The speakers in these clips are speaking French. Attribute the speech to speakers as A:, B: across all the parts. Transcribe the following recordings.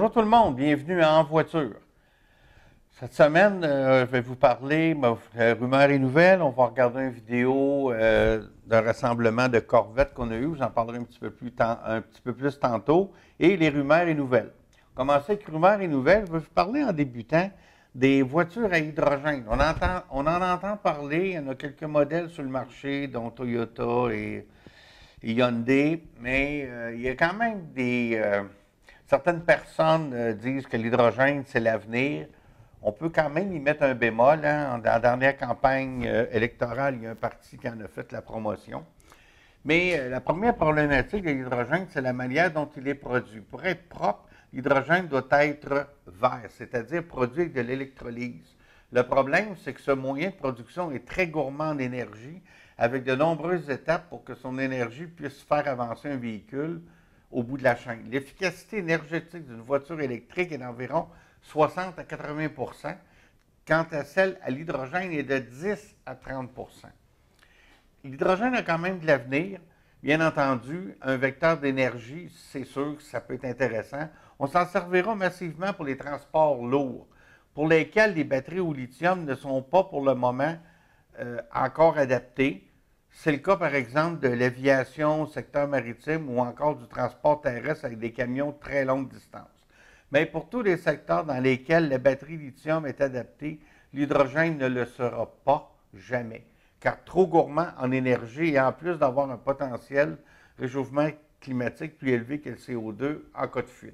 A: Bonjour tout le monde, bienvenue à En Voiture. Cette semaine, je vais vous parler de rumeurs et nouvelles. On va regarder une vidéo d'un rassemblement de Corvettes qu'on a eu. J'en parlerai un petit peu plus tantôt. Et les rumeurs et nouvelles. Commencer avec rumeurs et nouvelles, je vais vous parler en débutant des voitures à hydrogène. On en entend parler, il y en a quelques modèles sur le marché, dont Toyota et Hyundai, mais il y a quand même certaines personnes disent que l'hydrogène, c'est l'avenir. On peut quand même y mettre un bémol. Hein. Dans la dernière campagne électorale, il y a un parti qui en a fait la promotion. Mais la première problématique de l'hydrogène, c'est la manière dont il est produit. Pour être propre, l'hydrogène doit être vert, c'est-à-dire produit avec de l'électrolyse. Le problème, c'est que ce moyen de production est très gourmand en énergie, avec de nombreuses étapes pour que son énergie puisse faire avancer un véhicule au bout de la chaîne. L'efficacité énergétique d'une voiture électrique est d'environ 60 à 80 quant à celle à l'hydrogène est de 10 à 30 L'hydrogène a quand même de l'avenir. Bien entendu, un vecteur d'énergie, c'est sûr que ça peut être intéressant. On s'en servira massivement pour les transports lourds, pour lesquels les batteries au lithium ne sont pas pour le moment encore adaptées. C'est le cas, par exemple, de l'aviation, secteur maritime ou encore du transport terrestre avec des camions de très longue distance. Mais pour tous les secteurs dans lesquels la batterie lithium est adaptée, l'hydrogène ne le sera pas jamais, car trop gourmand en énergie et en plus d'avoir un potentiel réchauffement climatique plus élevé que le CO2 en cas de fuite.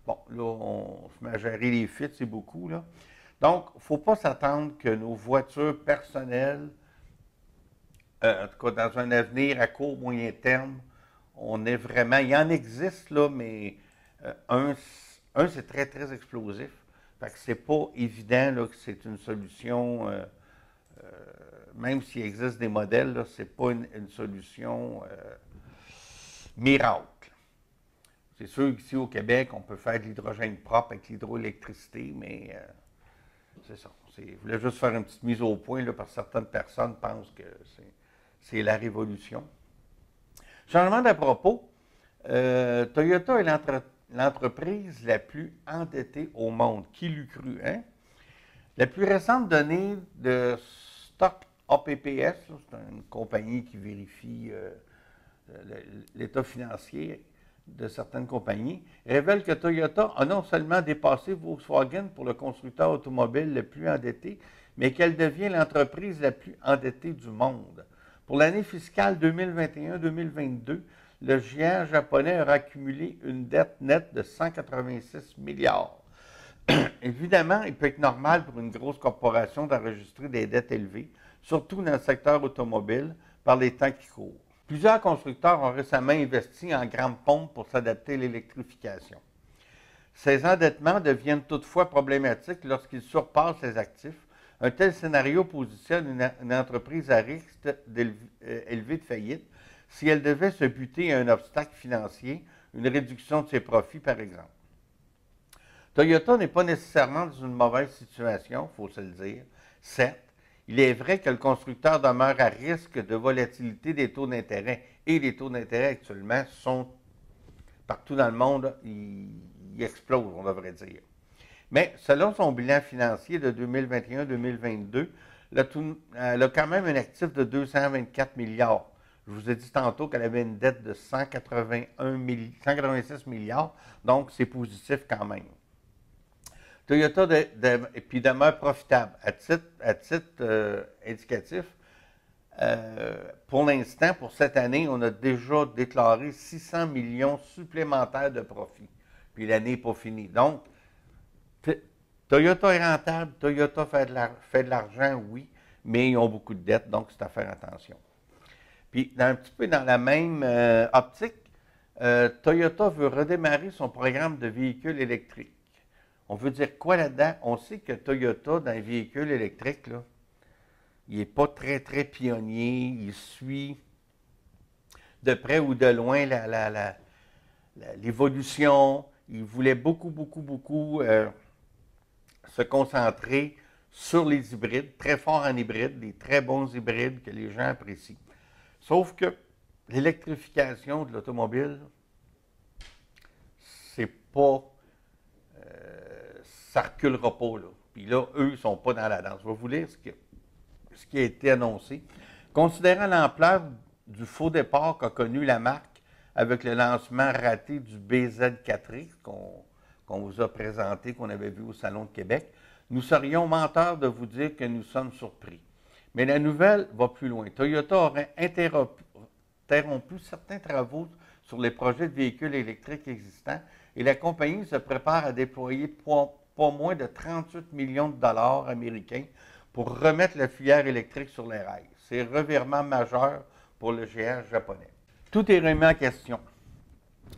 A: Bon, là, on se met à gérer les fuites, c'est beaucoup, là. Donc, il ne faut pas s'attendre que nos voitures personnelles, en tout cas dans un avenir à court, moyen terme, on est vraiment, il y en existe, là, mais c'est très, très explosif. Fait que c'est pas évident là, que c'est une solution, même s'il existe des modèles, là, c'est pas une solution miracle. C'est sûr qu'ici au Québec, on peut faire de l'hydrogène propre avec l'hydroélectricité, mais c'est ça. Je voulais juste faire une petite mise au point, là, parce que certaines personnes pensent que c'est la révolution. Changement d'à propos, Toyota est l'entreprise la plus endettée au monde. Qui l'eût cru, hein? La plus récente donnée de Stock APPS, c'est une compagnie qui vérifie l'état financier de certaines compagnies, révèle que Toyota a non seulement dépassé Volkswagen pour le constructeur automobile le plus endetté, mais qu'elle devient l'entreprise la plus endettée du monde. Pour l'année fiscale 2021-2022, le géant japonais aura accumulé une dette nette de 186 milliards. Évidemment, il peut être normal pour une grosse corporation d'enregistrer des dettes élevées, surtout dans le secteur automobile, par les temps qui courent. Plusieurs constructeurs ont récemment investi en grandes pompes pour s'adapter à l'électrification. Ces endettements deviennent toutefois problématiques lorsqu'ils surpassent les actifs. Un tel scénario positionne une entreprise à risque élevé de faillite si elle devait se buter à un obstacle financier, une réduction de ses profits par exemple. Toyota n'est pas nécessairement dans une mauvaise situation, il faut se le dire. Certes, il est vrai que le constructeur demeure à risque de volatilité des taux d'intérêt. Et les taux d'intérêt actuellement sont partout dans le monde, ils explosent, on devrait dire. Mais selon son bilan financier de 2021-2022, elle a quand même un actif de 224 milliards. Je vous ai dit tantôt qu'elle avait une dette de 186 milliards, donc c'est positif quand même. Toyota demeure profitable. À titre indicatif, pour l'instant, pour cette année, on a déjà déclaré 600 millions supplémentaires de profit. Puis l'année n'est pas finie. Donc, Toyota est rentable, Toyota fait de l'argent, oui, mais ils ont beaucoup de dettes, donc c'est à faire attention. Puis, un petit peu dans la même optique, Toyota veut redémarrer son programme de véhicules électriques. On veut dire quoi là-dedans? On sait que Toyota, dans les véhicules électriques, là, il n'est pas très, très pionnier. Il suit de près ou de loin l'évolution. Il voulait beaucoup se concentrer sur les hybrides, très fort en hybride, des très bons hybrides que les gens apprécient. Sauf que l'électrification de l'automobile, c'est pas ça ne reculera pas, là. Puis là, eux, ils ne sont pas dans la danse. Je vais vous lire ce qui a été annoncé. Considérant l'ampleur du faux départ qu'a connu la marque avec le lancement raté du BZ4X qu'on vous a présenté, qu'on avait vu au Salon de Québec, nous serions menteurs de vous dire que nous sommes surpris. Mais la nouvelle va plus loin. Toyota aurait interrompu certains travaux sur les projets de véhicules électriques existants et la compagnie se prépare à déployer pas moins de 38 millions de dollars américains pour remettre la filière électrique sur les rails. C'est un revirement majeur pour le géant japonais. Tout est remis en question.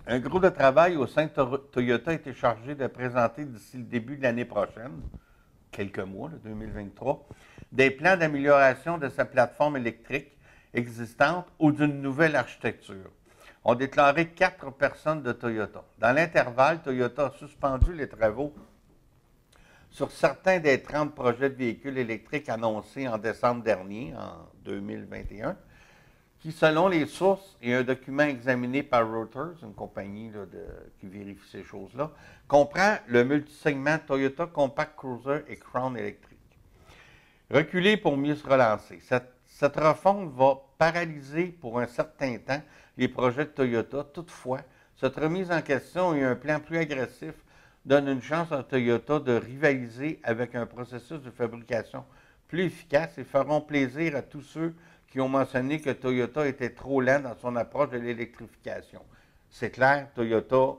A: Un groupe de travail au sein de Toyota a été chargé de présenter d'ici le début de l'année prochaine, quelques mois, là, 2023, des plans d'amélioration de sa plateforme électrique existante ou d'une nouvelle architecture. Ont déclaré 4 personnes de Toyota. Dans l'intervalle, Toyota a suspendu les travaux sur certains des 30 projets de véhicules électriques annoncés en décembre dernier, en 2021, qui, selon les sources et un document examiné par Reuters, une compagnie là, qui vérifie ces choses-là, comprend le multisegment Toyota Compact Cruiser et Crown électrique. Reculer pour mieux se relancer. Cette refonte va paralyser pour un certain temps les projets de Toyota. Toutefois, cette remise en question et un plan plus agressif donnent une chance à Toyota de rivaliser avec un processus de fabrication plus efficace et feront plaisir à tous ceux qui ont mentionné que Toyota était trop lent dans son approche de l'électrification. C'est clair, Toyota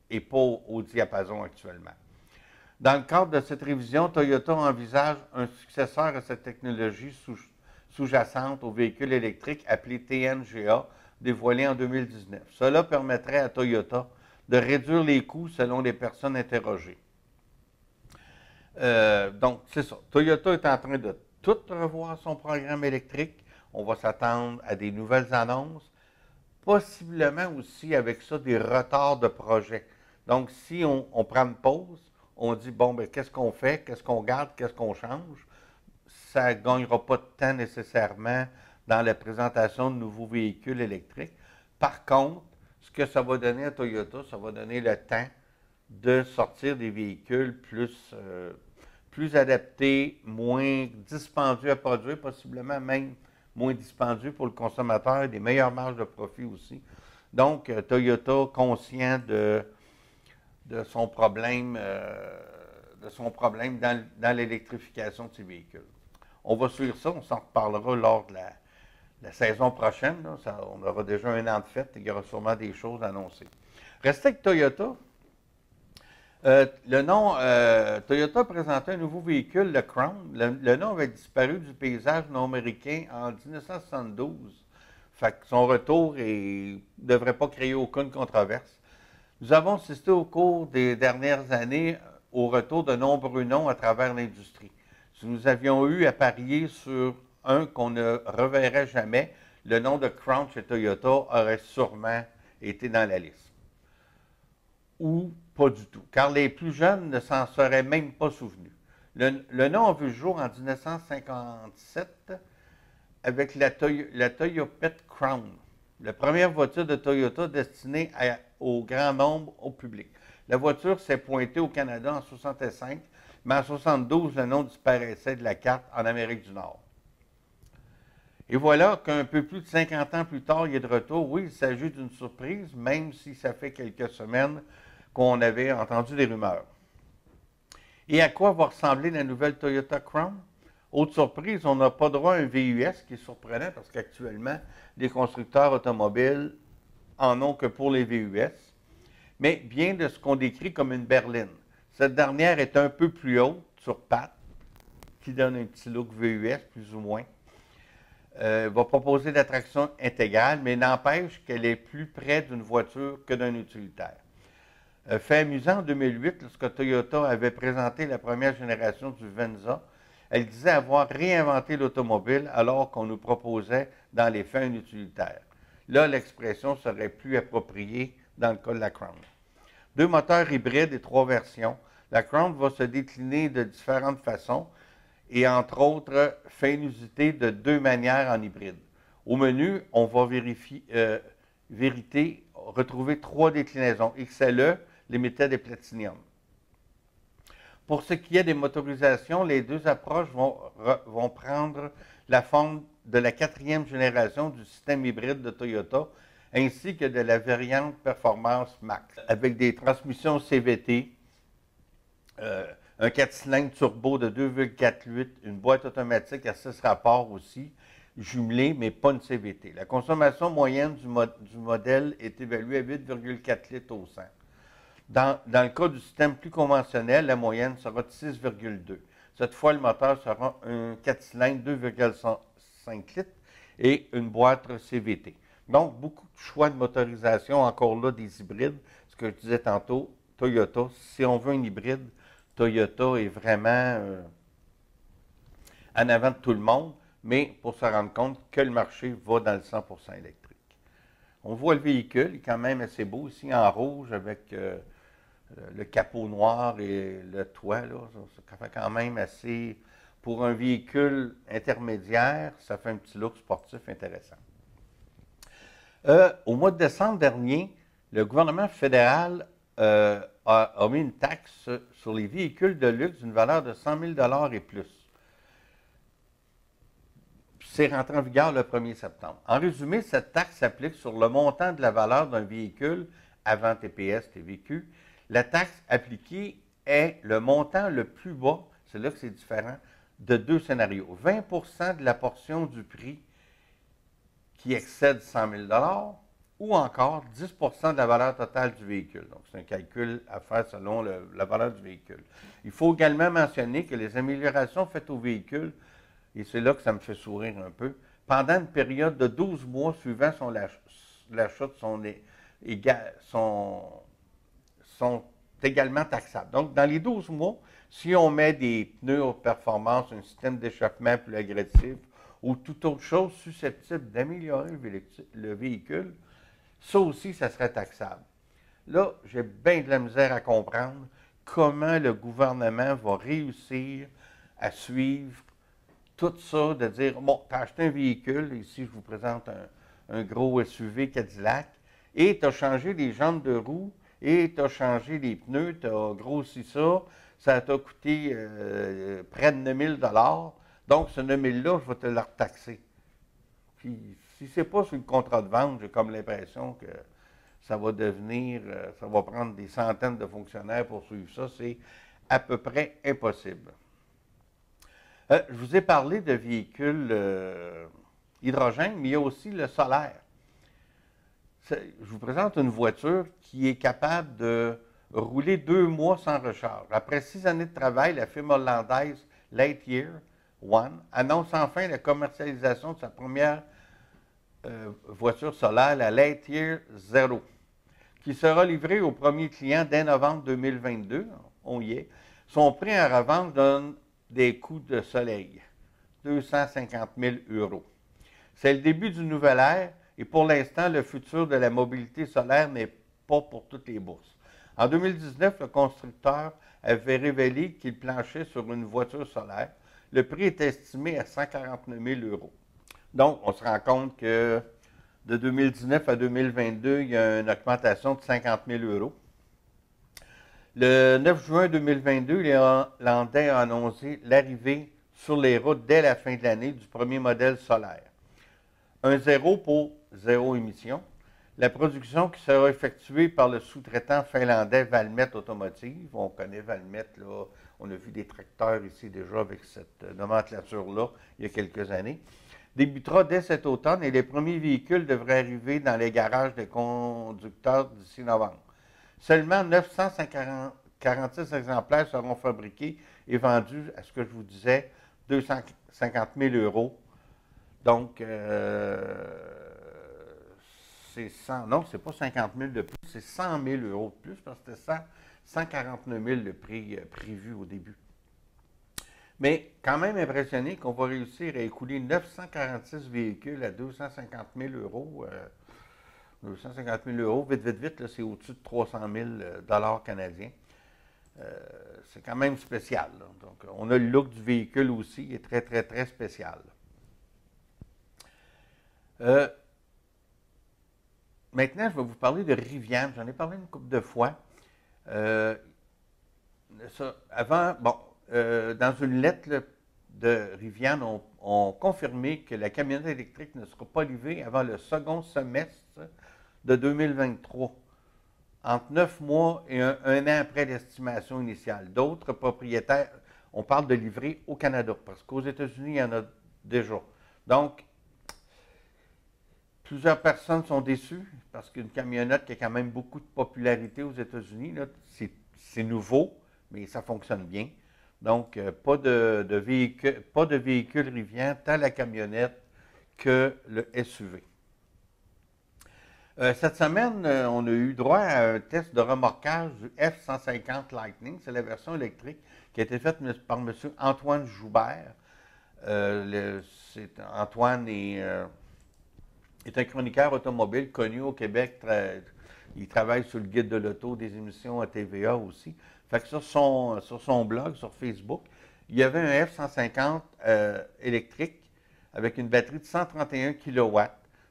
A: n'est pas au diapason actuellement. Dans le cadre de cette révision, Toyota envisage un successeur à cette technologie sous-jacente aux véhicules électriques appelé TNGA, dévoilé en 2019. Cela permettrait à Toyota de réduire les coûts selon les personnes interrogées. Donc, c'est ça. Toyota est en train de tout revoir son programme électrique. On va s'attendre à des nouvelles annonces, possiblement aussi avec ça des retards de projets. Donc, si on prend une pause, on dit, bon, ben qu'est-ce qu'on fait, qu'est-ce qu'on garde, qu'est-ce qu'on change, ça ne gagnera pas de temps nécessairement dans la présentation de nouveaux véhicules électriques. Par contre, ce que ça va donner à Toyota, ça va donner le temps de sortir des véhicules plus adaptés, moins dispendieux à produire, possiblement même moins dispendieux pour le consommateur et des meilleures marges de profit aussi. Donc, Toyota, conscient de son problème, dans l'électrification de ses véhicules. On va suivre ça, on s'en reparlera lors de la saison prochaine. Là, on aura déjà un an de fête et il y aura sûrement des choses à annoncer. Restez avec Toyota. Toyota a présenté un nouveau véhicule, le Crown. Le nom avait disparu du paysage nord-américain en 1972. Fait que son retour ne devrait pas créer aucune controverse. Nous avons assisté au cours des dernières années au retour de nombreux noms à travers l'industrie. Si nous avions eu à parier sur un qu'on ne reverrait jamais, le nom de Crown chez Toyota aurait sûrement été dans la liste. Ou pas du tout, car les plus jeunes ne s'en seraient même pas souvenus. Le nom a vu le jour en 1957 avec la Toyopet Crown, la première voiture de Toyota destinée au grand nombre au public. La voiture s'est pointée au Canada en 1965, mais en 1972, le nom disparaissait de la carte en Amérique du Nord. Et voilà qu'un peu plus de 50 ans plus tard, il est de retour. Oui, il s'agit d'une surprise, même si ça fait quelques semaines qu'on avait entendu des rumeurs. Et à quoi va ressembler la nouvelle Toyota Crown? Autre surprise, on n'a pas droit à un VUS, qui est surprenant parce qu'actuellement, les constructeurs automobiles en ont que pour les VUS, mais bien de ce qu'on décrit comme une berline. Cette dernière est un peu plus haute sur pattes, qui donne un petit look VUS, plus ou moins. Va proposer la traction intégrale, mais n'empêche qu'elle est plus près d'une voiture que d'un utilitaire. Fait amusant, en 2008, lorsque Toyota avait présenté la première génération du Venza, elle disait avoir réinventé l'automobile alors qu'on nous proposait dans les faits un utilitaire. Là, l'expression serait plus appropriée dans le cas de la Crown. 2 moteurs hybrides et 3 versions. La Crown va se décliner de différentes façons et entre autres fait inusité de 2 manières en hybride. Au menu, on va retrouver 3 déclinaisons XLE, Limited et Platinum. Pour ce qui est des motorisations, les deux approches vont prendre la forme de la 4e génération du système hybride de Toyota, ainsi que de la variante Performance Max, avec des transmissions CVT, un 4 cylindres turbo de 2,4 litres, une boîte automatique à 6 rapports aussi, jumelée, mais pas une CVT. La consommation moyenne du modèle est évaluée à 8,4 litres au 100. Dans le cas du système plus conventionnel, la moyenne sera de 6,2. Cette fois, le moteur sera un 4 cylindres 2,5 litres et une boîte CVT. Donc, beaucoup de choix de motorisation, encore là, des hybrides. Ce que je disais tantôt, Toyota, si on veut un hybride, Toyota est vraiment en avant de tout le monde, mais pour se rendre compte que le marché va dans le 100% électrique. On voit le véhicule, il est quand même assez beau ici, en rouge, avec le capot noir et le toit. Là, ça fait quand même assez, pour un véhicule intermédiaire, ça fait un petit look sportif intéressant. Au mois de décembre dernier, le gouvernement fédéral a mis une taxe sur les véhicules de luxe d'une valeur de 100 000 et plus. C'est rentré en vigueur le 1er septembre. En résumé, cette taxe s'applique sur le montant de la valeur d'un véhicule avant TPS, TVQ. La taxe appliquée est le montant le plus bas, c'est là que c'est différent, de 2 scénarios. 20 de la portion du prix qui excède 100 000 ou encore 10 de la valeur totale du véhicule. Donc, c'est un calcul à faire selon la valeur du véhicule. Il faut également mentionner que les améliorations faites au véhicule, et c'est là que ça me fait sourire un peu, pendant une période de 12 mois suivant l'achat sont également taxables. Donc, dans les 12 mois, si on met des pneus haute performance, un système d'échappement plus agressif ou toute autre chose susceptible d'améliorer le véhicule, ça aussi, ça serait taxable. Là, j'ai bien de la misère à comprendre comment le gouvernement va réussir à suivre tout ça, de dire, bon, tu as acheté un véhicule, ici je vous présente un gros SUV Cadillac, et tu as changé les jantes de roue, et tu as changé les pneus, tu as grossi ça, ça t'a coûté près de 9 000 $. Donc, ce 9 000 $-là, je vais te le retaxer. Puis, si ce n'est pas sur le contrat de vente, j'ai comme l'impression que ça va devenir, ça va prendre des centaines de fonctionnaires pour suivre ça. C'est à peu près impossible. Je vous ai parlé de véhicules hydrogène, mais il y a aussi le solaire. Je vous présente une voiture qui est capable de rouler 2 mois sans recharge. Après 6 années de travail, la firme hollandaise Lightyear One annonce enfin la commercialisation de sa première voiture solaire, la Lightyear Zero, qui sera livrée au premier client dès novembre 2022. On y est. Son prix à revente donne des coûts de soleil, 250 000 €. C'est le début d'une nouvelle ère et pour l'instant, le futur de la mobilité solaire n'est pas pour toutes les bourses. En 2019, le constructeur avait révélé qu'il planchait sur une voiture solaire. Le prix est estimé à 149 000 €. Donc, on se rend compte que de 2019 à 2022, il y a une augmentation de 50 000 €. Le 9 juin 2022, les Hollandais ont annoncé l'arrivée sur les routes dès la fin de l'année du premier modèle solaire. Un zéro pour zéro émission. La production qui sera effectuée par le sous-traitant finlandais Valmet Automotive. On connaît Valmet, là. On a vu des tracteurs ici déjà avec cette nomenclature-là il y a quelques années. Débutera dès cet automne et les premiers véhicules devraient arriver dans les garages des conducteurs d'ici novembre. Seulement 946 exemplaires seront fabriqués et vendus, à ce que je vous disais, 250 000 €. Donc, c'est 100, non, c'est pas 50 000 de plus, c'est 100 000 € de plus parce que c'était 149 000 le prix prévu au début. Mais quand même impressionné qu'on va réussir à écouler 946 véhicules à 250 000 €. 250 000 €, vite, là, c'est au-dessus de 300 000 $ canadiens. C'est quand même spécial, là. Donc, on a le look du véhicule aussi, il est très, très, très spécial. Maintenant, je vais vous parler de Rivian. J'en ai parlé une couple de fois. avant, bon, dans une lettre là, de Rivian, on confirmé que la camionnette électrique ne sera pas livrée avant le second semestre de 2023, entre 9 mois et un an après l'estimation initiale. D'autres propriétaires, on parle de livrer au Canada, parce qu'aux États-Unis, il y en a déjà. Donc, plusieurs personnes sont déçues, parce qu'une camionnette qui a quand même beaucoup de popularité aux États-Unis, c'est nouveau, mais ça fonctionne bien. Donc, pas de véhicule Rivian, tant la camionnette que le SUV. Cette semaine, on a eu droit à un test de remorquage du F-150 Lightning. C'est la version électrique qui a été faite par M. Antoine Joubert. Antoine est un chroniqueur automobile connu au Québec. Il travaille sur le guide de l'auto, des émissions à TVA aussi. Fait que sur son blog, sur Facebook, il y avait un F-150 électrique avec une batterie de 131 kW.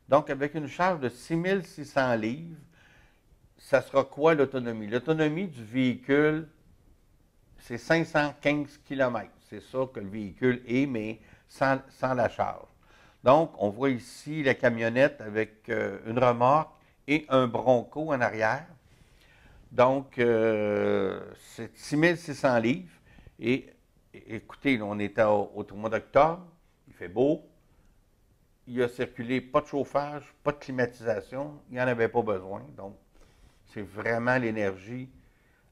A: Donc, avec une charge de 6600 livres, ça sera quoi l'autonomie? L'autonomie du véhicule, c'est 515 km. C'est ça que le véhicule est, mais sans la charge. Donc, on voit ici la camionnette avec une remorque et un Bronco en arrière. Donc, c'est 6600 livres. Et écoutez, on est au mois d'octobre, il fait beau. Il a circulé pas de chauffage, pas de climatisation, il n'y en avait pas besoin. Donc, c'est vraiment l'énergie.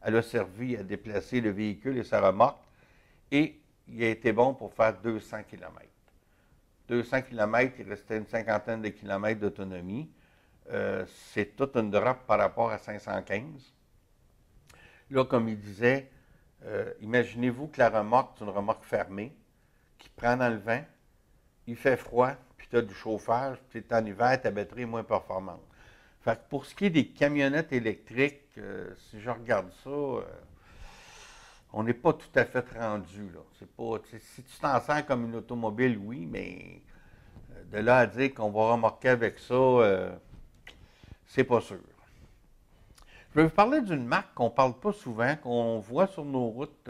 A: Elle a servi à déplacer le véhicule et sa remorque. Et il a été bon pour faire 200 km. 200 km, il restait une cinquantaine de kilomètres d'autonomie. C'est toute une drop par rapport à 515. Là, comme il disait, imaginez-vous que la remorque, c'est une remorque fermée, qui prend dans le vent, il fait froid, puis tu as du chauffage, puis tu es en hiver, ta batterie est moins performante. Fait que pour ce qui est des camionnettes électriques, si je regarde ça, on n'est pas tout à fait rendu. Là. C'est pas, si tu t'en sers comme une automobile, oui, mais de là à dire qu'on va remorquer avec ça, c'est pas sûr. Je vais vous parler d'une marque qu'on ne parle pas souvent, qu'on voit sur nos routes,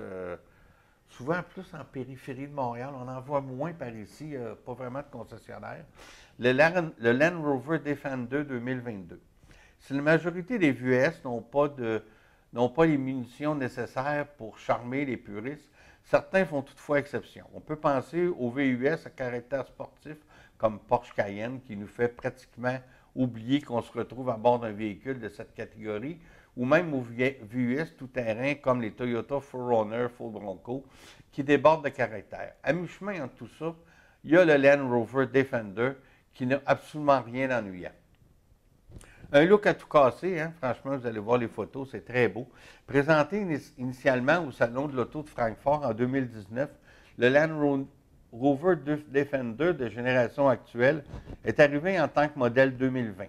A: souvent plus en périphérie de Montréal. On en voit moins par ici, pas vraiment de concessionnaire. Le Land Rover Defender 2022. Si la majorité des VUS n'ont pas les munitions nécessaires pour charmer les puristes, certains font toutefois exception. On peut penser aux VUS à caractère sportif comme Porsche Cayenne qui nous fait pratiquement oublier qu'on se retrouve à bord d'un véhicule de cette catégorie, ou même aux VUS tout-terrain comme les Toyota 4Runner, Full Bronco, qui débordent de caractère. À mi-chemin entre tout ça, il y a le Land Rover Defender qui n'a absolument rien d'ennuyant. Un look à tout casser, hein? Franchement, vous allez voir les photos, c'est très beau. Présenté initialement au Salon de l'Auto de Francfort en 2019, le Land Rover Defender de génération actuelle est arrivé en tant que modèle 2020.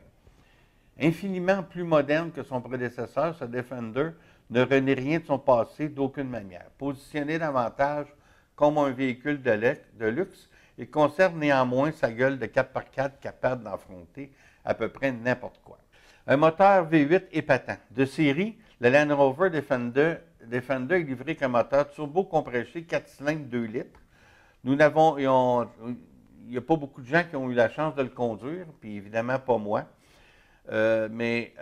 A: Infiniment plus moderne que son prédécesseur, ce Defender ne renie rien de son passé d'aucune manière. Positionné davantage comme un véhicule de luxe, il conserve néanmoins sa gueule de 4x4 capable d'affronter à peu près n'importe quoi. Un moteur V8 épatant. De série, le Land Rover Defender est livré avec un moteur turbo-compressé 4 cylindres 2 litres. Il n'y a pas beaucoup de gens qui ont eu la chance de le conduire, puis évidemment pas moi. Mais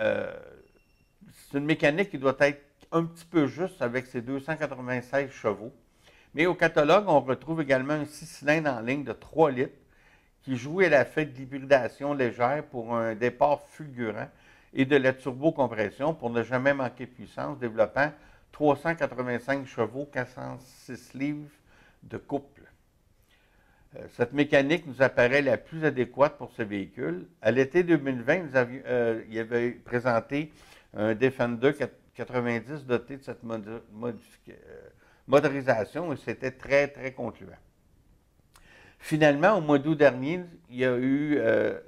A: c'est une mécanique qui doit être un petit peu juste avec ses 296 chevaux. Mais au catalogue, on retrouve également un 6 cylindres en ligne de 3 litres qui jouait à la fête d'hybridation légère pour un départ fulgurant et de la turbocompression pour ne jamais manquer de puissance, développant 385 chevaux, 406 livres de couple. Cette mécanique nous apparaît la plus adéquate pour ce véhicule. À l'été 2020, il avait présenté un Defender 90 doté de cette motorisation et c'était très, très concluant. Finalement, au mois d'août dernier, il y a eu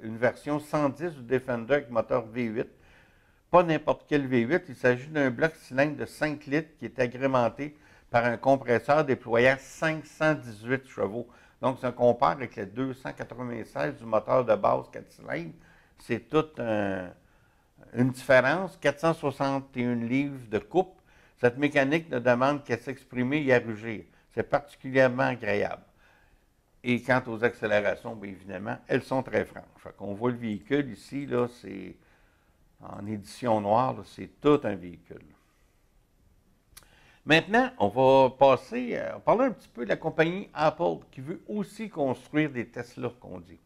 A: une version 110 du Defender avec moteur V8. Pas n'importe quel V8, il s'agit d'un bloc cylindre de 5 litres qui est agrémenté par un compresseur déployant 518 chevaux. Donc, si on compare avec les 296 du moteur de base 4 cylindres, c'est toute une différence. 461 livres de coupe, Cette mécanique ne demande qu'à s'exprimer et à rugir. C'est particulièrement agréable. Et quant aux accélérations, bien évidemment, elles sont très franches. On voit le véhicule ici, là, c'est en édition noire, c'est tout un véhicule. Maintenant, on va passer, parler un petit peu de la compagnie Apple qui veut aussi construire des Tesla, qu'on dit.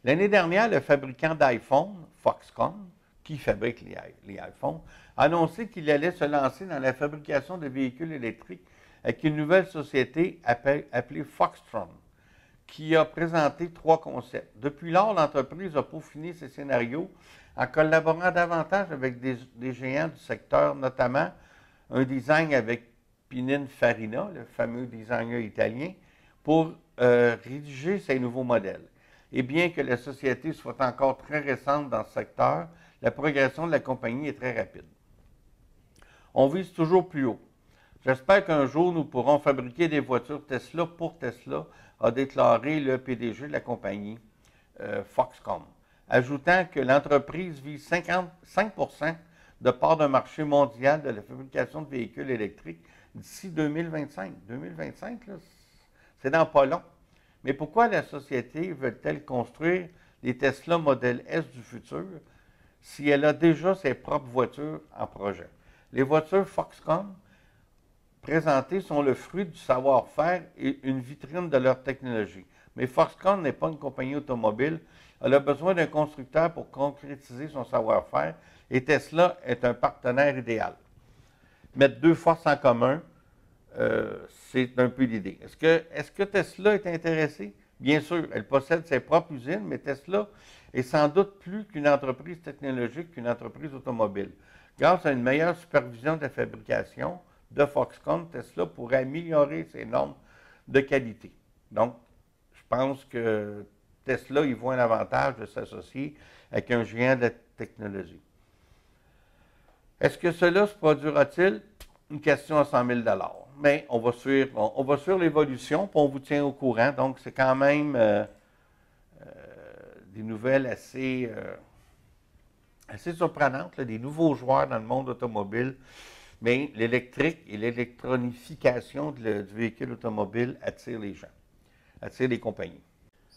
A: L'année dernière, le fabricant d'iPhone, Foxconn, qui fabrique les iPhones, a annoncé qu'il allait se lancer dans la fabrication de véhicules électriques avec une nouvelle société appelée Foxtron, qui a présenté 3 concepts. Depuis lors, l'entreprise a peaufiné ses scénarios en collaborant davantage avec des géants du secteur, notamment un design avec Pininfarina, le fameux designer italien, pour rédiger ces nouveaux modèles. Et bien que la société soit encore très récente dans ce secteur, la progression de la compagnie est très rapide. On vise toujours plus haut. J'espère qu'un jour, nous pourrons fabriquer des voitures Tesla pour Tesla, a déclaré le PDG de la compagnie, Foxconn, ajoutant que l'entreprise vise 55% de part de marché mondial de la fabrication de véhicules électriques d'ici 2025. 2025, c'est dans pas long. Mais pourquoi la société veut-elle construire les Tesla Model S du futur si elle a déjà ses propres voitures en projet? Les voitures Foxconn présentées sont le fruit du savoir-faire et une vitrine de leur technologie. Mais Foxconn n'est pas une compagnie automobile. Elle a besoin d'un constructeur pour concrétiser son savoir-faire et Tesla est un partenaire idéal. Mettre 2 forces en commun, c'est un peu l'idée. Est-ce que Tesla est intéressée? Bien sûr, elle possède ses propres usines, mais Tesla est sans doute plus qu'une entreprise technologique qu'une entreprise automobile. Grâce à une meilleure supervision de la fabrication de Foxconn, Tesla pourrait améliorer ses normes de qualité. Donc, je pense que Tesla, il voit un avantage de s'associer avec un géant de la technologie. Est-ce que cela se produira-t-il? Une question à 100 000 $. Mais on va suivre l'évolution, puis on vous tient au courant. Donc, c'est quand même des nouvelles assez surprenantes, là, des nouveaux joueurs dans le monde automobile. Mais l'électrique et l'électronification du véhicule automobile attirent les gens, attirent les compagnies.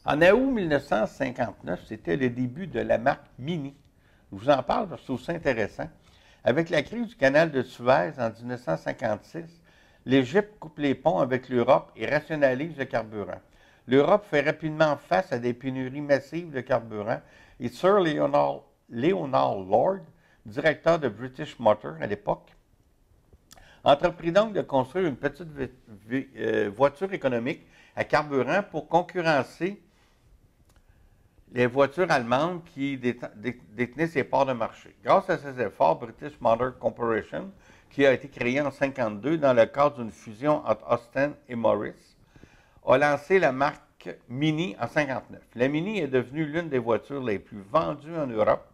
A: En août 1959, c'était le début de la marque Mini. Je vous en parle parce que je trouve ça intéressant. Avec la crise du canal de Suez en 1956, l'Égypte coupe les ponts avec l'Europe et rationalise le carburant. L'Europe fait rapidement face à des pénuries massives de carburant et Sir Leonard Lord, directeur de British Motor à l'époque, entreprit donc de construire une petite voiture économique à carburant pour concurrencer les voitures allemandes qui détenaient ses parts de marché. Grâce à ces efforts, British Motor Corporation, qui a été créée en 1952 dans le cadre d'une fusion entre Austin et Morris, a lancé la marque Mini en 1959. La Mini est devenue l'une des voitures les plus vendues en Europe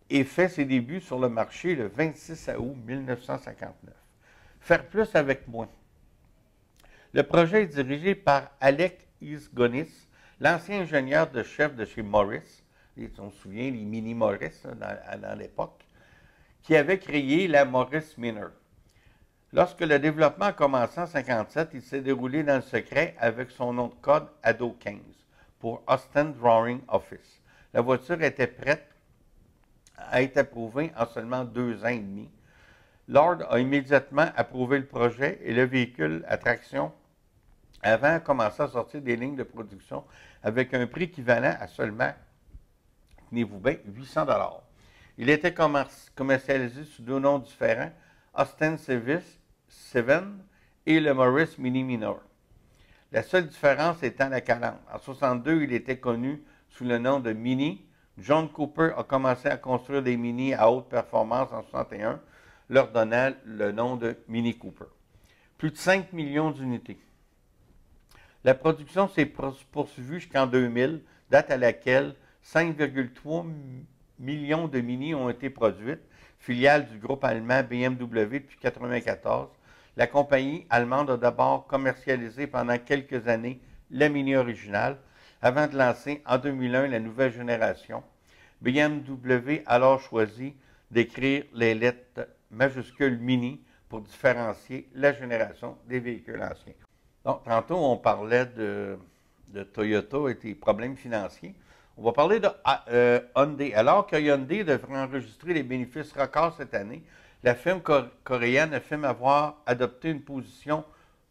A: et fait ses débuts sur le marché le 26 août 1959. Faire plus avec moins. Le projet est dirigé par Alec Isgonis, l'ancien ingénieur de chef de chez Morris, on se souvient, les Mini Morris dans l'époque, qui avait créé la Morris Minor. Lorsque le développement a commencé en 1957, il s'est déroulé dans le secret avec son nom de code ADO 15 pour Austin Drawing Office. La voiture était prête à être approuvée en seulement 2 ans et demi. Lord a immédiatement approuvé le projet et le véhicule à traction avant commençait à sortir des lignes de production avec un prix équivalent à seulement, tenez-vous bien, 800 $. Il était commercialisé sous 2 noms différents, Austin Civic 7 et le Morris Mini Minor. La seule différence étant la calandre. En 1962, il était connu sous le nom de Mini. John Cooper a commencé à construire des Mini à haute performance en 1961, leur donnant le nom de Mini Cooper. Plus de 5 millions d'unités. La production s'est poursuivie jusqu'en 2000, date à laquelle 5,3 millions de Mini ont été produites, filiale du groupe allemand BMW depuis 1994. La compagnie allemande a d'abord commercialisé pendant quelques années la Mini originale, avant de lancer en 2001 la nouvelle génération. BMW a alors choisi d'écrire les lettres majuscules Mini pour différencier la génération des véhicules anciens. Donc, tantôt, on parlait de Toyota et des problèmes financiers. On va parler de Hyundai. Alors que Hyundai devrait enregistrer des bénéfices records cette année, la firme coréenne affirme avoir adopté une position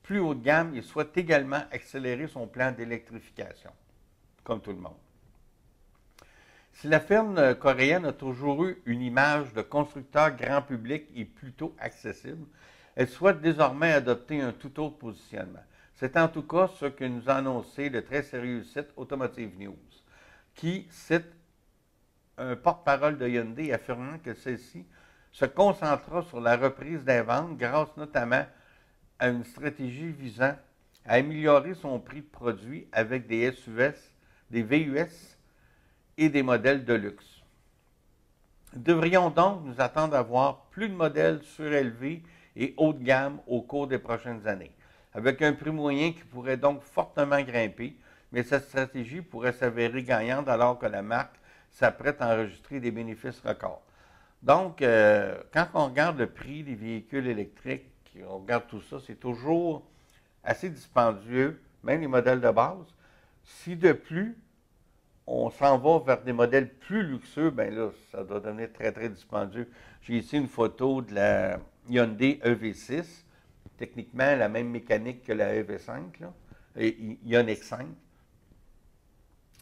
A: plus haut de gamme et souhaite également accélérer son plan d'électrification, comme tout le monde. Si la firme coréenne a toujours eu une image de constructeur grand public et plutôt accessible, elle souhaite désormais adopter un tout autre positionnement. C'est en tout cas ce que nous a annoncé le très sérieux site Automotive News, qui cite un porte-parole de Hyundai affirmant que celle-ci se concentrera sur la reprise des ventes grâce notamment à une stratégie visant à améliorer son prix de produit avec des SUV, des VUS et des modèles de luxe. Nous devrions donc nous attendre à voir plus de modèles surélevés et haut de gamme au cours des prochaines années, avec un prix moyen qui pourrait donc fortement grimper, mais cette stratégie pourrait s'avérer gagnante alors que la marque s'apprête à enregistrer des bénéfices records. Donc, quand on regarde le prix des véhicules électriques, on regarde tout ça, c'est toujours assez dispendieux, même les modèles de base. Si de plus, on s'en va vers des modèles plus luxueux, bien là, ça doit devenir très, très dispendieux. J'ai ici une photo de la Hyundai EV6, techniquement la même mécanique que la EV5, là, et Ioniq 5.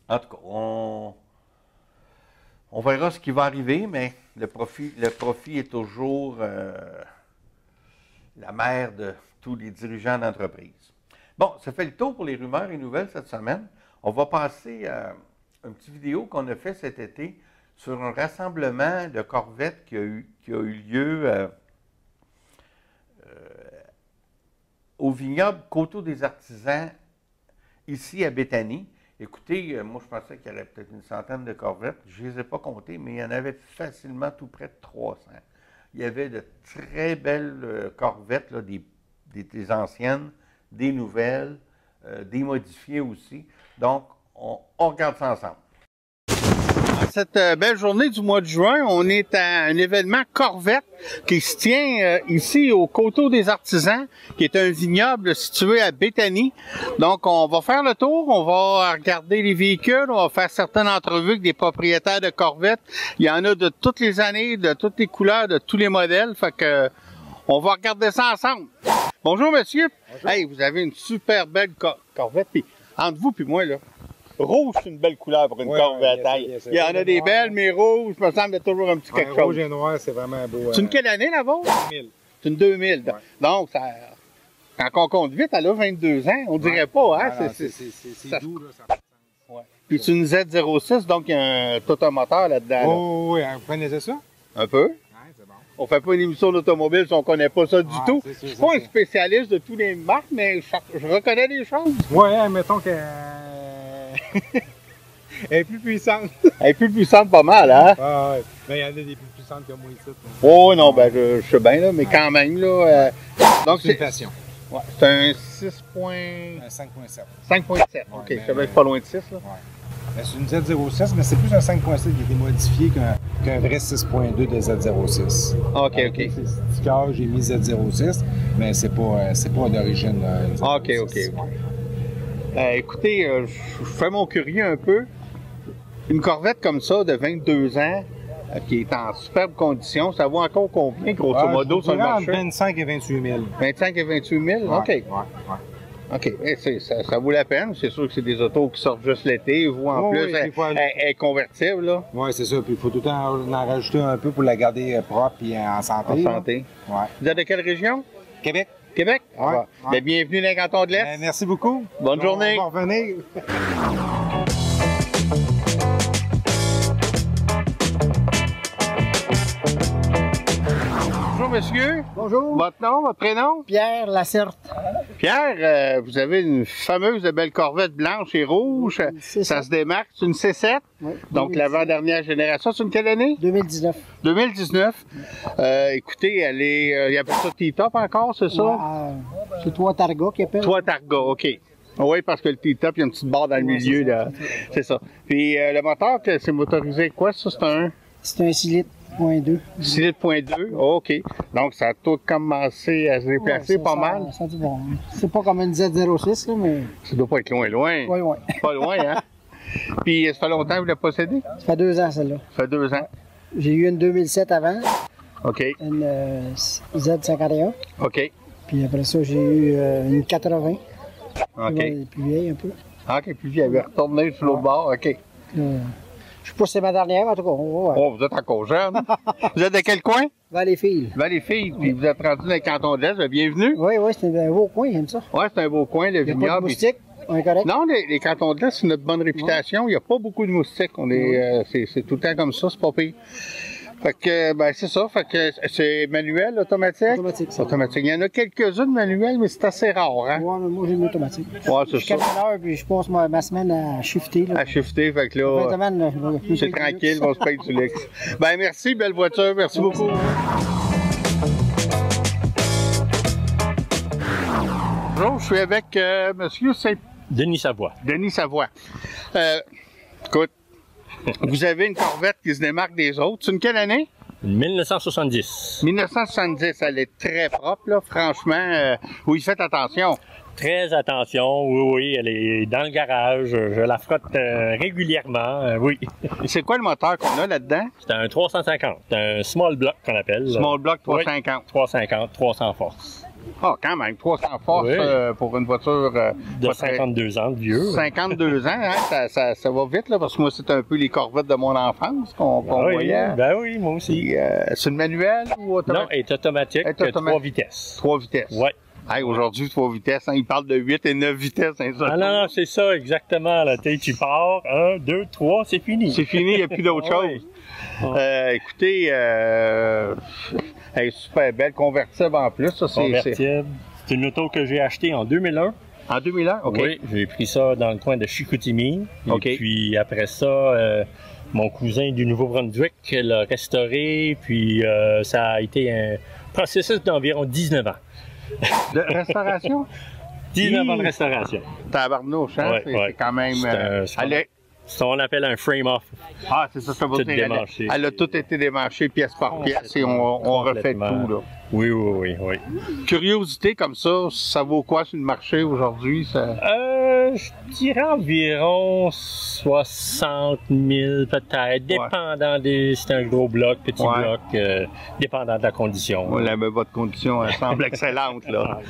A: En tout cas, on verra ce qui va arriver, mais le profit est toujours la mère de tous les dirigeants d'entreprise. Bon, ça fait le tour pour les rumeurs et nouvelles cette semaine. On va passer à une petite vidéo qu'on a fait cet été sur un rassemblement de Corvette qui a eu lieu au vignoble Coteau des Artisans, ici à Béthanie. Écoutez, moi je pensais qu'il y aurait peut-être une centaine de Corvettes. Je ne les ai pas comptées, mais il y en avait facilement tout près de 300. Il y avait de très belles Corvettes, là, des anciennes, des nouvelles, des modifiées aussi. Donc, on regarde ça ensemble. Cette belle journée du mois de juin, on est à un événement Corvette qui se tient ici au Coteau des Artisans, qui est un vignoble situé à Béthanie. Donc, on va faire le tour, on va regarder les véhicules, on va faire certaines entrevues avec des propriétaires de Corvette. Il y en a de toutes les années, de toutes les couleurs, de tous les modèles. Fait que on va regarder ça ensemble. Bonjour, monsieur. Bonjour. Hey, vous avez une super belle Corvette. Puis, entre vous puis moi, là, rouge, c'est une belle couleur pour une Corvette. Il y en a des belles, mais rouge, me semble, il y a toujours un petit quelque chose.
B: Rouge et noir, c'est vraiment beau.
A: C'est une quelle année, la vôtre?
B: 2000.
A: C'est une 2000. Ouais. Donc, ça, quand on compte vite, elle a 22 ans. On dirait pas, hein?
B: C'est doux, là. Ça...
A: Ouais. Puis c'est une Z06, donc il y a un totomoteur là-dedans.
B: Oh, oui, vous connaissez ça?
A: Un peu.
B: Ouais, c'est bon.
A: On fait pas une émission d'automobile si on connaît pas ça du tout. Je suis pas un spécialiste de tous les marques, mais je reconnais des choses.
B: Ouais, mettons que... Elle est plus puissante.
A: Elle est plus puissante pas mal, hein?
B: Ah ouais. Mais il y en a des plus puissantes que moi ici.
A: Oh non, ben je sais bien, là, mais quand même, là...
B: donc c'est une passion.
A: Ouais, c'est un 6.
B: 5.7.
A: 5.7, ok. Je savais pas loin de 6, là.
B: Ouais. C'est une Z06, mais c'est plus un 5.7 qui a été modifié qu'un vrai 6.2 de Z06.
A: Ok,
B: donc,
A: ok.
B: C'est sticker, j'ai mis Z06, mais c'est pas d'origine.
A: Ok, ok. Ouais. Écoutez, je fais mon curieux un peu. Une Corvette comme ça, de 22 ans, qui est en superbe condition, ça vaut encore combien, grosso modo, sur le marché?
B: 25 et 28 000.
A: 25 et 28 000?
B: Ouais,
A: OK.
B: Ouais.
A: OK. Ça vaut la peine. C'est sûr que c'est des autos qui sortent juste l'été. Vous, en plus, elle est convertible, là.
B: Oui, c'est ça. Puis il faut tout le temps en rajouter un peu pour la garder propre et en santé.
A: En santé.
B: Ouais.
A: Vous êtes de quelle région?
B: Québec.
A: Québec?
B: Ouais.
A: Ouais. Bien, bienvenue dans le canton de l'Est.
B: Merci beaucoup.
A: Bonne journée.
B: On va revenir.
A: Bonjour, monsieur.
C: Bonjour.
A: Votre nom, votre prénom?
C: Pierre Lacerte.
A: Pierre, vous avez une fameuse belle Corvette blanche et rouge. Ça se démarque. C'est une C7.
C: Oui,
A: donc, l'avant-dernière génération. C'est une quelle année?
C: 2019.
A: 2019. Écoutez, elle est... il y a pas ça T-top encore, c'est ça?
C: Ouais, c'est trois Targa qui appellent.
A: Trois Targa, OK. Oui, parce que le T-top, il y a une petite barre dans le milieu, là. C'est ça. Puis le moteur, c'est motorisé quoi, ça? C'est un...
C: C'est un 6 litres. .2.
A: 6 litres, point 2. OK. Donc, ça a tout commencé à se déplacer pas mal.
C: Ça dit bon. C'est pas comme une Z06, là, mais.
A: Ça doit pas être loin, loin.
C: Oui, oui.
A: Pas loin, hein? Puis, ça fait longtemps que vous l'avez possédé?
C: Ça fait 2 ans, celle-là.
A: Ça fait 2 ans.
C: J'ai eu une 2007 avant,
A: OK.
C: une Z51.
A: OK.
C: Puis après ça, j'ai eu une 80.
A: OK.
C: Plus vieille un peu.
A: OK. Puis, il avait retourné sur l'autre bord. OK.
C: Je pense que c'est ma dernière, en tout cas. On va voir.
A: Oh, vous êtes encore jeune. Vous êtes de quel coin?
C: Valleyfield.
A: Valleyfield. Puis, vous êtes rendu dans le canton de l'Est. Bienvenue.
C: Oui, oui, c'est un beau coin, j'aime ça.
A: Oui, c'est un beau coin, le
C: Il n'y a pas de
A: vignoble.
C: moustiques, on est correct.
A: Non, les cantons de l'Est, c'est notre bonne réputation. Il n'y a pas beaucoup de moustiques. On est, c'est tout le temps comme ça, c'est pas pire. Fait que, ben, c'est ça. Fait que c'est manuel, automatique?
C: Automatique, ça.
A: Automatique. Il y en a quelques-unes manuelles, mais c'est assez rare, hein?
C: Ouais, mais moi, j'ai une automatique.
A: Ouais, c'est
C: Je suis
A: ça.
C: camionneur, puis je passe ma semaine à shifter. Là.
A: À shifter, fait que
C: Fin de
A: là,
C: semaine, là, je vais-
A: c'est tranquille, on se paye du luxe. Ben, merci, belle voiture. Merci beaucoup. Bonjour, je suis avec monsieur
D: Denis Savoie.
A: Denis Savoie. Écoute, vous avez une Corvette qui se démarque des autres. C'est une quelle année?
D: 1970.
A: 1970, elle est très propre, là, franchement. Oui, faites attention.
D: Très attention, oui, elle est dans le garage. Je la frotte régulièrement, oui.
A: C'est quoi le moteur qu'on a là-dedans?
D: C'est un 350. C'est un small block qu'on appelle.
A: Small block 350.
D: Oui, 350, 300 force.
A: Ah, quand même, 300 forces
D: Oui.
A: Pour une voiture
D: De
A: pas très-
D: 52 ans de vieux.
A: 52 ans, hein, ça va vite, là, parce que moi, c'est un peu les Corvettes de mon enfance qu'on
D: oui,
A: voyait.
D: ben oui, moi aussi.
A: Puis, c'est une manuelle ou
D: Non,
A: automatique?
D: elle est automatique,
A: Elle est automatique.
D: 3 vitesses.
A: 3 vitesses.
D: Ouais.
A: Hey, aujourd'hui, 3 vitesses, hein, ils parlent de 8 et 9 vitesses. Hein, ça.
D: Ah non, non, c'est ça, exactement. Là. Tu pars, 1, 2, 3, c'est fini.
A: C'est fini, il n'y a plus d'autre
D: Ah oui.
A: chose. Écoutez, elle est super belle, convertible en plus. Ça,
D: Convertible. C'est une auto que j'ai achetée en 2001.
A: En 2001, OK.
D: Oui, j'ai pris ça dans le coin de Chicoutimi.
A: OK.
D: Et puis après ça, mon cousin du Nouveau-Brunswick l'a restauré. Puis ça a été un processus d'environ 19 ans.
A: De restauration?
D: 19 ans de restauration.
A: Tabarnouche, hein?
D: Ouais,
A: c'est
D: ouais.
A: quand même...
D: C'est
A: elle est-
D: ce qu'on appelle un frame-off.
A: Ah, c'est ça, ça va
D: Tout
A: dire.
D: démanché.
A: Elle a tout été démanché pièce par pièce et on refait
D: Complètement.
A: tout, là.
D: Oui, oui, oui, oui.
A: Curiosité comme ça vaut quoi sur le marché aujourd'hui? Ça...
D: Je dirais environ 60 000 peut-être, dépendant des... C'est un gros bloc, petit
A: Ouais.
D: bloc, dépendant de la condition.
A: Votre condition elle semble excellente, là.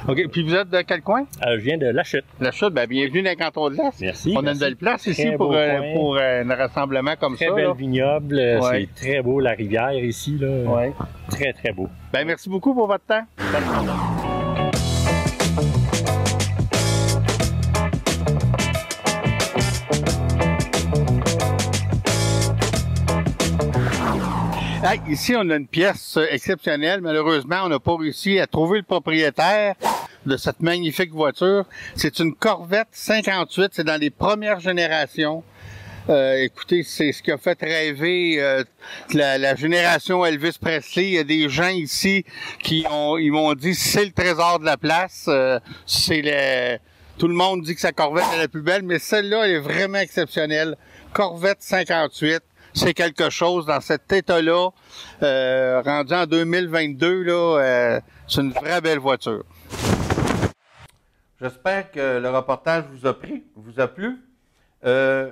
A: OK, puis vous êtes de quel coin?
D: Je viens de La Chute.
A: La Chute, ben bienvenue dans le canton de l'Est.
D: Merci.
A: On a une
D: merci.
A: belle place ici
D: Très
A: pour
D: beau coin.
A: un rassemblement comme
D: Très
A: ça.
D: belle
A: là.
D: vignoble,
A: Ouais.
D: c'est très beau, la rivière ici, là.
A: Ouais.
D: Très, très beau.
A: Ben merci beaucoup pour votre temps. Hey, ici, on a une pièce exceptionnelle. Malheureusement, on n'a pas réussi à trouver le propriétaire de cette magnifique voiture. C'est une Corvette 58. C'est dans les premières générations. Écoutez, c'est ce qui a fait rêver la génération Elvis Presley. Il y a des gens ici ils m'ont dit c'est le trésor de la place. Tout le monde dit que sa Corvette est la plus belle, mais celle-là, elle est vraiment exceptionnelle. Corvette 58. C'est quelque chose dans cet état-là, rendu en 2022, là, c'est une vraie belle voiture. J'espère que le reportage vous a plu.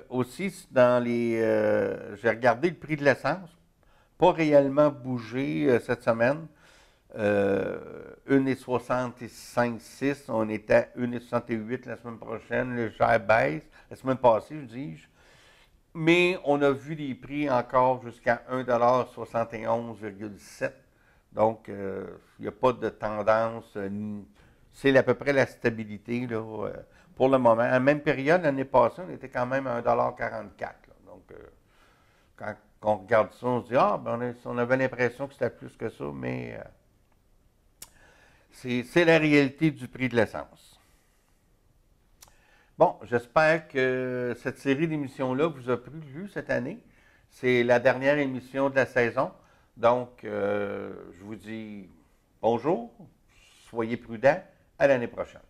A: Aussi, j'ai regardé le prix de l'essence, pas réellement bougé cette semaine. 1,65,6, on était à 1,68 la semaine prochaine, légère baisse, la semaine passée, je dis. Mais on a vu des prix encore jusqu'à 1,71,7 $. Donc, il n'y a pas de tendance. C'est à peu près la stabilité là, pour le moment. À la même période, l'année passée, on était quand même à 1,44 $. Donc, quand on regarde ça, on se dit, on avait l'impression que c'était plus que ça, mais c'est la réalité du prix de l'essence. Bon, j'espère que cette série d'émissions-là vous a plu cette année. C'est la dernière émission de la saison. Donc, je vous dis bonjour, soyez prudents, à l'année prochaine.